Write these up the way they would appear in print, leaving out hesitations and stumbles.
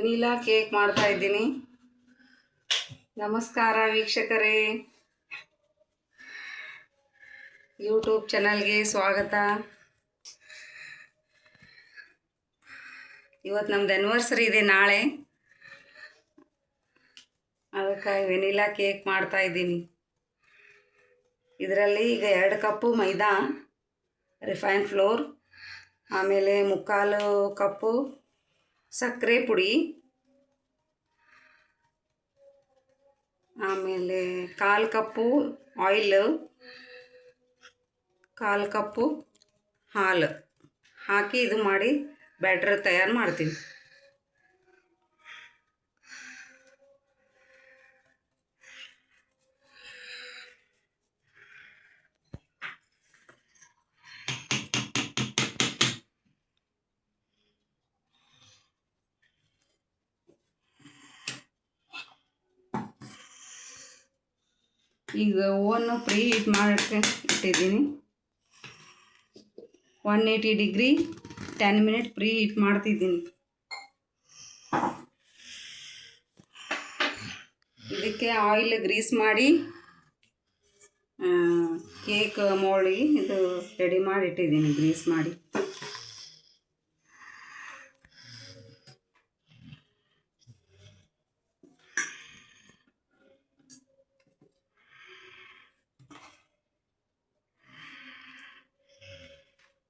Vanilla cake ಮಾಡ್ತಾ ಇದ್ದೀನಿ. ನಮಸ್ಕಾರ ವೀಕ್ಷಕರೇ, ಯೂಟ್ಯೂಬ್ ಚಾನಲ್ಗೆ ಸ್ವಾಗತ. ಇವತ್ತು ನಮ್ದು ಆ್ಯನಿವರ್ಸರಿ ಇದೆ ನಾಳೆ, ಅದಕ್ಕಾಗಿ ವೆನಿಲಾ ಕೇಕ್ ಮಾಡ್ತಾ ಇದ್ದೀನಿ. ಇದರಲ್ಲಿ ಈಗ 2 ಕಪ್ಪು ಮೈದಾ, ರಿಫೈನ್ ಫ್ಲೋರ್, ಆಮೇಲೆ 3/4 ಕಪ್ಪು ಸಕ್ಕರೆ ಪುಡಿ, ಆಮೇಲೆ 1/4 ಕಪ್ಪು ಆಯಿಲ್, 1/4 ಕಪ್ಪು ಹಾಲು ಹಾಕಿ ಇದು ಮಾಡಿ ಬ್ಯಾಟರ್ ತಯಾರು ಮಾಡ್ತೀನಿ. ಈಗ ಓವನ್ನು ಪ್ರೀ ಹೀಟ್ ಮಾಡೋಕ್ಕೆ ಇಟ್ಟಿದ್ದೀನಿ. 180 ಡಿಗ್ರಿ 10 ಮಿನಿಟ್ ಪ್ರೀ ಹೀಟ್ ಮಾಡ್ತಿದ್ದೀನಿ. ಇದಕ್ಕೆ ಆಯಿಲ್ ಗ್ರೀಸ್ ಮಾಡಿ ಕೇಕ್ ಮೋಲ್ಡಿಗೆ ಇದು ರೆಡಿ ಮಾಡಿ ಇಟ್ಟಿದ್ದೀನಿ, ಗ್ರೀಸ್ ಮಾಡಿ.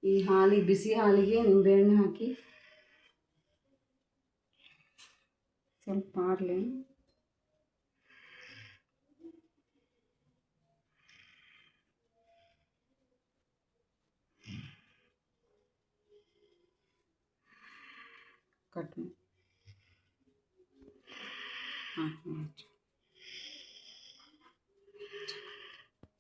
ಈ ಹಾಲಿಗೆ, ಬಿಸಿ ಹಾಲಿಗೆ ನಿಂಬೆಹಣ್ಣು ಹಾಕಿ ಸ್ವಲ್ಪ ಆರಲಿ. ಕಟ್